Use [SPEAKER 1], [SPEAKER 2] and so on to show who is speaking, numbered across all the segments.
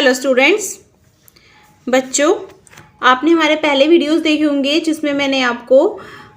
[SPEAKER 1] Hello students, बच्चों, आपने हमारे पहले वीडियोस देखे होंगे जिसमें मैंने आपको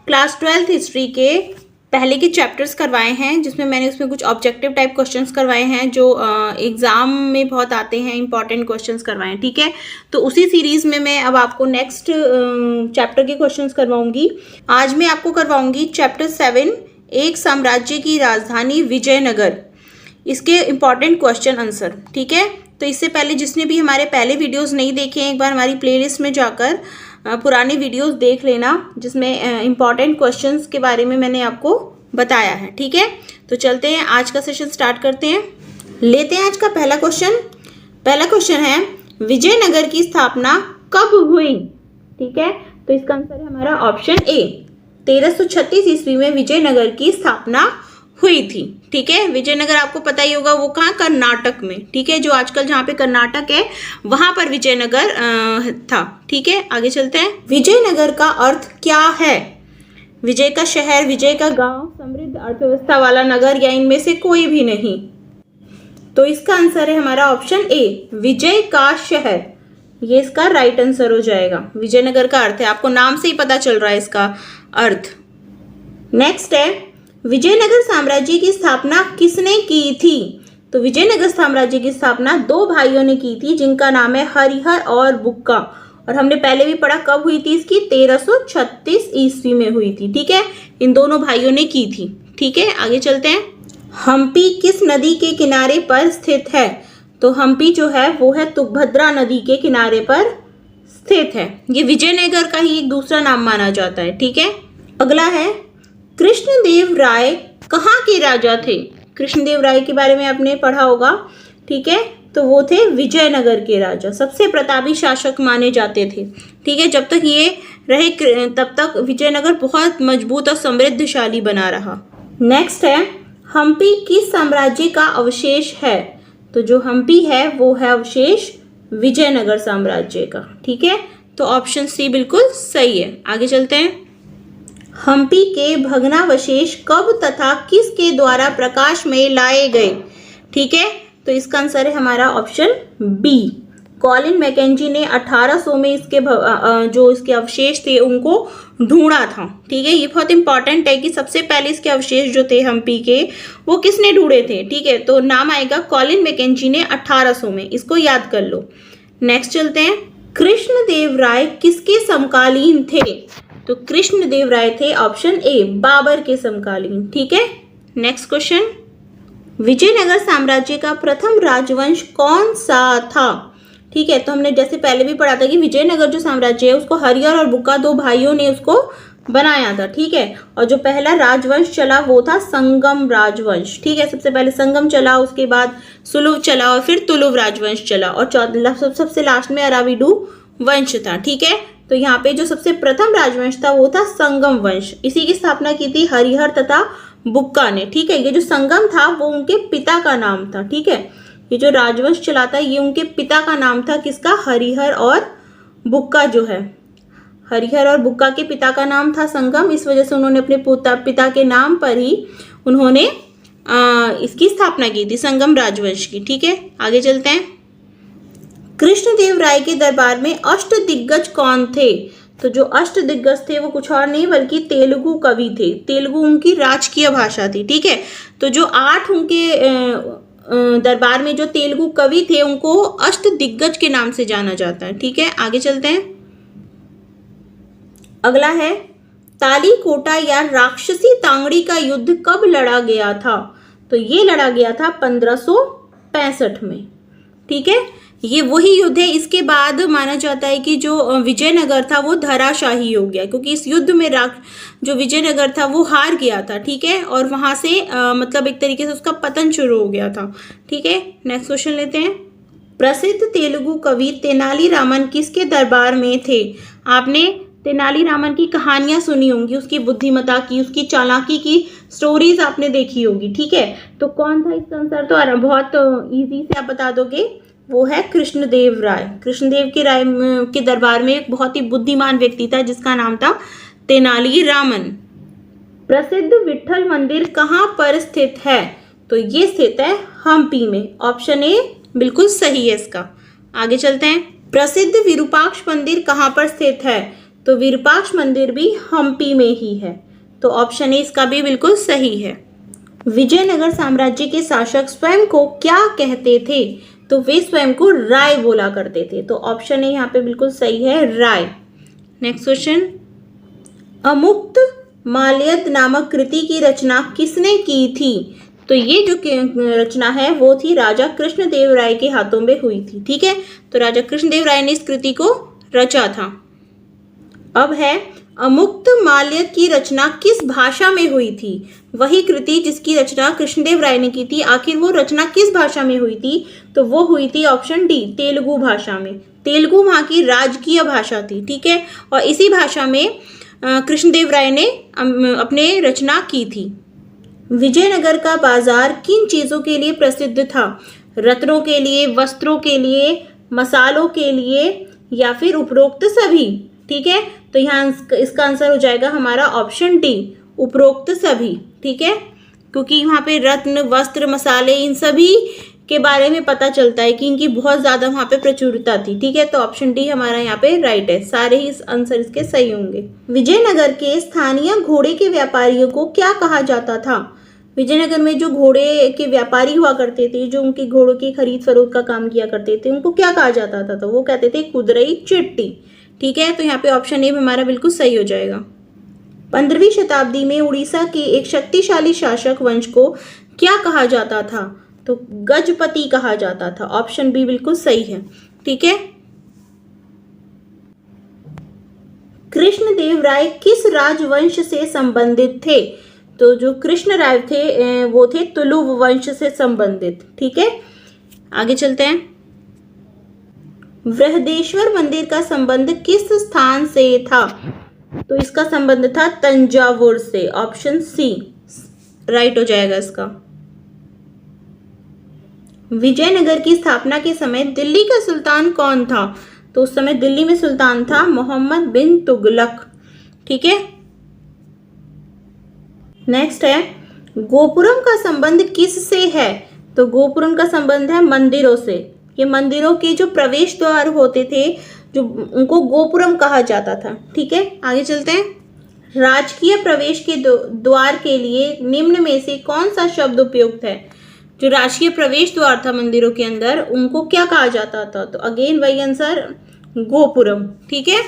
[SPEAKER 1] क्लास 12th हिस्ट्री के पहले के चैप्टर्स करवाए हैं, जिसमें मैंने उसमें कुछ ऑब्जेक्टिव टाइप क्वेश्चंस करवाए हैं जो एग्ज़ाम में बहुत आते हैं, इंपॉर्टेंट क्वेश्चंस करवाए हैं। ठीक है, तो उसी सीरीज़ में मैं अब आपको नेक्स्ट चैप्टर के क्वेश्चंस करवाऊंगी। आज मैं आपको करवाऊंगी चैप्टर 7, एक साम्राज्य की राजधानी विजयनगर, इसके इम्पॉर्टेंट क्वेश्चन आंसर। ठीक है, तो इससे पहले जिसने भी हमारे पहले वीडियोस नहीं देखे हैं, एक बार हमारी प्लेलिस्ट में जाकर पुराने वीडियोस देख लेना, जिसमें इम्पॉर्टेंट क्वेश्चंस के बारे में मैंने आपको बताया है। ठीक है, तो चलते हैं, आज का सेशन स्टार्ट करते हैं। लेते हैं आज का पहला क्वेश्चन। पहला क्वेश्चन है, विजयनगर की स्थापना कब हुई? ठीक है, तो इसका आंसर है हमारा ऑप्शन ए, 1336 ईस्वी में विजयनगर की स्थापना हुई थी। ठीक है, विजयनगर आपको पता ही होगा, वो कहाँ, कर्नाटक में। ठीक है, जो आजकल जहाँ पे कर्नाटक है वहां पर विजयनगर था। ठीक है, आगे चलते हैं। विजयनगर का अर्थ क्या है? विजय का शहर, विजय का गांव, समृद्ध अर्थव्यवस्था वाला नगर, या इनमें से कोई भी नहीं? तो इसका आंसर है हमारा ऑप्शन ए, विजय का शहर। ये इसका राइट आंसर हो जाएगा। विजयनगर का अर्थ है, आपको नाम से ही पता चल रहा है इसका अर्थ। नेक्स्ट है, विजयनगर साम्राज्य की स्थापना किसने की थी? तो विजयनगर साम्राज्य की स्थापना दो भाइयों ने की थी, जिनका नाम है हरिहर और बुक्का। और हमने पहले भी पढ़ा कब हुई थी इसकी, 1336 ईस्वी में हुई थी। ठीक है, इन दोनों भाइयों ने की थी। ठीक है, आगे चलते हैं। हम्पी किस नदी के किनारे पर स्थित है? तो हम्पी जो है वो है तुंगभद्रा नदी के किनारे पर स्थित है। ये विजयनगर का ही एक दूसरा नाम माना जाता है। ठीक है, अगला है, कृष्णदेव राय कहाँ के राजा थे? कृष्णदेव राय के बारे में आपने पढ़ा होगा। ठीक है, तो वो थे विजयनगर के राजा, सबसे प्रतापी शासक माने जाते थे। ठीक है, जब तक ये रहे तब तक विजयनगर बहुत मजबूत और समृद्धशाली बना रहा। नेक्स्ट है, हम्पी किस साम्राज्य का अवशेष है? तो जो हम्पी है वो है अवशेष विजयनगर साम्राज्य का। ठीक है, तो ऑप्शन सी बिल्कुल सही है। आगे चलते हैं। हम्पी के भग्नावशेष कब तथा किसके द्वारा प्रकाश में लाए गए? ठीक है, तो इसका आंसर है हमारा ऑप्शन बी, कॉलिन मैकेंजी ने 1800 में इसके जो इसके अवशेष थे उनको ढूंढा था। ठीक है, ये बहुत इंपॉर्टेंट है कि सबसे पहले इसके अवशेष जो थे हम्पी के वो किसने ढूंढे थे। ठीक है, तो नाम आएगा कॉलिन मैकेंजी ने 1800 में, इसको याद कर लो। नेक्स्ट चलते हैं, कृष्णदेव राय किसके समकालीन थे? तो कृष्णदेव राय थे ऑप्शन ए, बाबर के समकालीन। ठीक है, नेक्स्ट क्वेश्चन, विजयनगर साम्राज्य का प्रथम राजवंश कौन सा था? ठीक है, तो हमने जैसे पहले भी पढ़ा था कि विजयनगर जो साम्राज्य है उसको हरिहर और बुक्का दो भाइयों ने उसको बनाया था। ठीक है, और जो पहला राजवंश चला वो था संगम राजवंश। ठीक है, सबसे पहले संगम चला, उसके बाद सुलुव चला और फिर तुलुव राजवंश चला, और सबसे लास्ट में अराविडू वंश था। ठीक है, तो यहाँ पे जो सबसे प्रथम राजवंश था वो था संगम वंश। इसी की स्थापना की थी हरिहर तथा बुक्का ने। ठीक है, ये जो संगम था वो उनके पिता का नाम था। ठीक है, ये जो राजवंश चला था ये उनके पिता का नाम था, किसका, हरिहर और बुक्का जो है, हरिहर और बुक्का के पिता का नाम था संगम। इस वजह से उन्होंने अपने पिता के नाम पर ही उन्होंने इसकी स्थापना की थी, संगम राजवंश की। ठीक है, आगे चलते हैं। कृष्णदेव राय के दरबार में अष्टदिग्गज कौन थे? तो जो अष्टदिग्गज थे वो कुछ और नहीं बल्कि तेलुगु कवि थे। तेलुगु उनकी राजकीय भाषा थी। ठीक है, तो जो 8 उनके दरबार में जो तेलुगु कवि थे उनको अष्टदिग्गज के नाम से जाना जाता है। ठीक है, आगे चलते हैं। अगला है, तालीकोटा या राक्षसी तांगड़ी का युद्ध कब लड़ा गया था? तो ये लड़ा गया था 1565 में। ठीक है, ये वही युद्ध है। इसके बाद माना जाता है कि जो विजयनगर था वो धराशाही हो गया, क्योंकि इस युद्ध में जो विजयनगर था वो हार गया था। ठीक है, और वहां से मतलब एक तरीके से उसका पतन शुरू हो गया था। ठीक है, नेक्स्ट क्वेश्चन लेते हैं। प्रसिद्ध तेलुगु कवि तेनालीरामन किसके दरबार में थे? आपने तेनालीरामन की कहानियां सुनी होंगी, उसकी बुद्धिमत्ता की, उसकी चालाकी की स्टोरीज आपने देखी होगी। ठीक है, तो कौन था इसका आंसर? तो बहुत इजी से आप बता दोगे, वो है कृष्णदेव राय। कृष्णदेव के राय के दरबार में एक बहुत ही बुद्धिमान व्यक्ति था जिसका नाम था तेनालीरामन। प्रसिद्ध विट्ठल मंदिर कहाँ पर स्थित है? तो ये स्थित है हम्पी में। ऑप्शन ए बिल्कुल सही है इसका। आगे चलते हैं। प्रसिद्ध विरूपाक्ष मंदिर कहाँ पर स्थित है? तो विरूपाक्ष मंदिर भी हम्पी में ही है, तो ऑप्शन ए इसका भी बिल्कुल सही है। विजयनगर साम्राज्य के शासक स्वयं को क्या कहते थे? तो वे स्वयं को राय बोला करते थे, तो ऑप्शन ए यहाँ पे बिल्कुल सही है, राय। नेक्स्ट क्वेश्चन, अमुक्त माल्यद नामक कृति की रचना किसने की थी? तो ये जो रचना है वो थी राजा कृष्णदेव राय के हाथों में हुई थी। ठीक है, तो राजा कृष्णदेव राय ने इस कृति को रचा था। अब है, अमुक्त माल्यद की रचना किस भाषा में हुई थी? वही कृति जिसकी रचना कृष्णदेव राय ने की थी, आखिर वो रचना किस भाषा में हुई थी? तो वो हुई थी ऑप्शन डी, तेलुगु भाषा में। तेलुगु वहाँ की राजकीय भाषा थी। ठीक है, और इसी भाषा में कृष्णदेव राय ने अपने रचना की थी। विजयनगर का बाजार किन चीज़ों के लिए प्रसिद्ध था? रत्नों के लिए, वस्त्रों के लिए, मसालों के लिए, या फिर उपरोक्त सभी? ठीक है, तो यहाँ इसका आंसर हो जाएगा हमारा ऑप्शन डी, उपरोक्त सभी। ठीक है, क्योंकि वहाँ पे रत्न, वस्त्र, मसाले, इन सभी के बारे में पता चलता है कि इनकी बहुत ज़्यादा वहाँ पे प्रचुरता थी। ठीक है, तो ऑप्शन डी हमारा यहाँ पे राइट है। सारे ही आंसर इसके सही होंगे। विजयनगर के स्थानीय घोड़े के व्यापारियों को क्या कहा जाता था? विजयनगर में जो घोड़े के व्यापारी हुआ करते थे, जो उनके घोड़ों की खरीद फरोख्त का काम किया करते थे, उनको क्या कहा जाता था? तो वो कहते थे खुदरई चिट्टी। ठीक है, तो यहाँ पे ऑप्शन ए हमारा बिल्कुल सही हो जाएगा। 15वीं शताब्दी में उड़ीसा के एक शक्तिशाली शासक वंश को क्या कहा जाता था? तो गजपति कहा जाता था। ऑप्शन बी बिल्कुल सही है। ठीक है, कृष्णदेव राय किस राजवंश से संबंधित थे? तो जो कृष्ण राय थे वो थे तुलुव वंश से संबंधित। ठीक है, आगे चलते हैं। बृहदेश्वर मंदिर का संबंध किस स्थान से था? तो इसका संबंध था तंजावुर से। ऑप्शन सी राइट हो जाएगा इसका। विजयनगर की स्थापना के समय दिल्ली का सुल्तान कौन था? तो उस समय दिल्ली में सुल्तान था मोहम्मद बिन तुगलक। ठीक है, नेक्स्ट है, गोपुरम का संबंध किस से है? तो गोपुरम का संबंध है मंदिरों से। ये मंदिरों के जो प्रवेश द्वार होते थे, जो उनको गोपुरम कहा जाता था। ठीक है, आगे चलते हैं। राजकीय प्रवेश के द्वार के लिए निम्न में से कौन सा शब्द उपयुक्त है? जो राजकीय प्रवेश द्वार था मंदिरों के अंदर, उनको क्या कहा जाता था? तो अगेन वही आंसर, गोपुरम। ठीक है,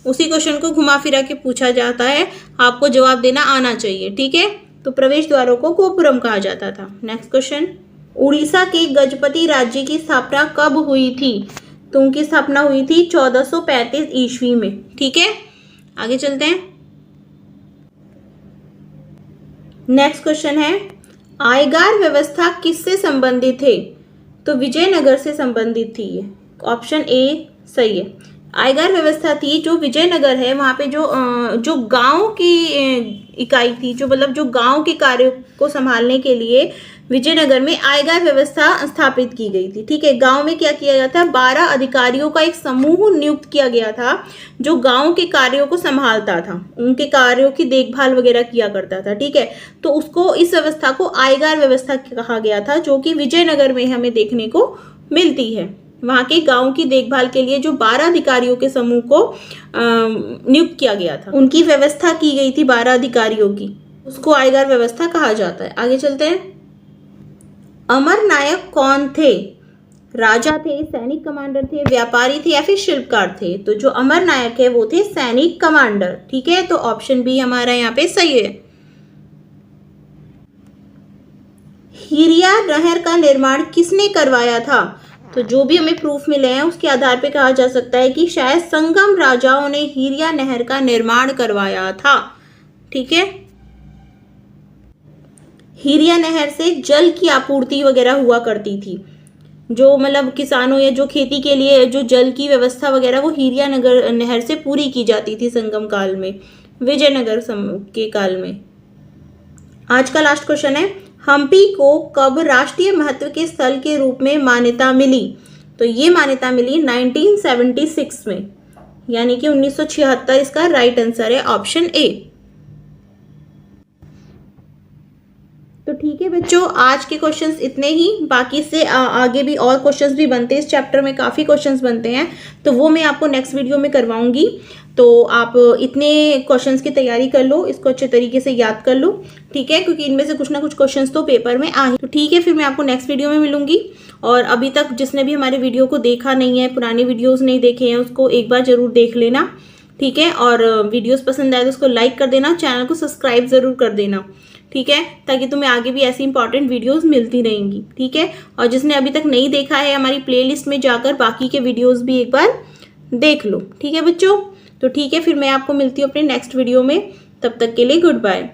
[SPEAKER 1] उसी क्वेश्चन को घुमा फिरा के पूछा जाता है, आपको जवाब देना आना चाहिए। ठीक है, तो प्रवेश द्वारों को गोपुरम कहा जाता था। नेक्स्ट क्वेश्चन, उड़ीसा के गजपति राज्य की स्थापना कब हुई थी? तो उनकी स्थापना हुई थी 1435 ईस्वी में। ठीक है, आगे चलते हैं। नेक्स्ट क्वेश्चन है, आयगार व्यवस्था किससे संबंधित है? तो विजयनगर से संबंधित थी ये। ऑप्शन ए सही है। आयगार व्यवस्था थी जो विजयनगर है, वहाँ पे जो गांव की इकाई थी, जो मतलब जो गांव के कार्यों को संभालने के लिए विजयनगर में आयगार व्यवस्था स्थापित की गई थी। ठीक है, गांव में क्या किया गया था? 12 अधिकारियों का एक समूह नियुक्त किया गया था, जो गांव के कार्यों को संभालता था, उनके कार्यों की देखभाल वगैरह किया करता था। ठीक है, तो उसको, इस व्यवस्था को आयगार व्यवस्था कहा गया था, जो कि विजयनगर में हमें देखने को मिलती है। वहाँ के गांव की देखभाल के लिए जो 12 अधिकारियों के समूह को नियुक्त किया गया था, उनकी व्यवस्था की गई थी 12 अधिकारियों की, उसको आयगार व्यवस्था कहा जाता है। आगे चलते हैं। अमर नायक कौन थे? राजा थे, सैनिक कमांडर थे, व्यापारी थे, या फिर शिल्पकार थे? तो जो अमर नायक है वो थे सैनिक कमांडर। ठीक है, तो ऑप्शन बी हमारा यहाँ पे सही है। हिरिया नहर का निर्माण किसने करवाया था? तो जो भी हमें प्रूफ मिले हैं उसके आधार पे कहा जा सकता है कि शायद संगम राजाओं ने हिरिया नहर का निर्माण करवाया था। ठीक है, हिरिया नहर से जल की आपूर्ति वगैरह हुआ करती थी, जो मतलब किसानों या जो खेती के लिए जो जल की व्यवस्था वगैरह वो हिरिया नहर से पूरी की जाती थी संगम काल में, विजयनगर के काल में। आज का लास्ट क्वेश्चन है, हम्पी को कब राष्ट्रीय महत्व के स्थल के रूप में मान्यता मिली? तो ये मान्यता मिली 1976 में, यानी कि 1976 इसका राइट आंसर है, ऑप्शन ए। तो तो ठीक है बच्चों, आज के क्वेश्चंस इतने ही। बाकी से आगे भी और क्वेश्चंस भी बनते हैं, इस चैप्टर में काफ़ी क्वेश्चंस बनते हैं, तो वो मैं आपको नेक्स्ट वीडियो में करवाऊंगी। तो आप इतने क्वेश्चंस की तैयारी कर लो, इसको अच्छे तरीके से याद कर लो, ठीक है, क्योंकि इनमें से कुछ ना कुछ क्वेश्चंस तो पेपर में आ ही। तो ठीक है, फिर मैं आपको नेक्स्ट वीडियो में मिलूंगी। और अभी तक जिसने भी हमारे वीडियो को देखा नहीं है, पुराने वीडियोज़ नहीं देखे हैं, उसको एक बार ज़रूर देख लेना, ठीक है। और वीडियोज़ पसंद आए तो उसको लाइक कर देना, चैनल को सब्सक्राइब ज़रूर कर देना, ठीक है, ताकि तुम्हें आगे भी ऐसी इंपॉर्टेंट वीडियोस मिलती रहेंगी, ठीक है। और जिसने अभी तक नहीं देखा है, हमारी प्लेलिस्ट में जाकर बाकी के वीडियोस भी एक बार देख लो, ठीक है बच्चों। तो ठीक है, फिर मैं आपको मिलती हूँ अपने नेक्स्ट वीडियो में, तब तक के लिए गुड बाय।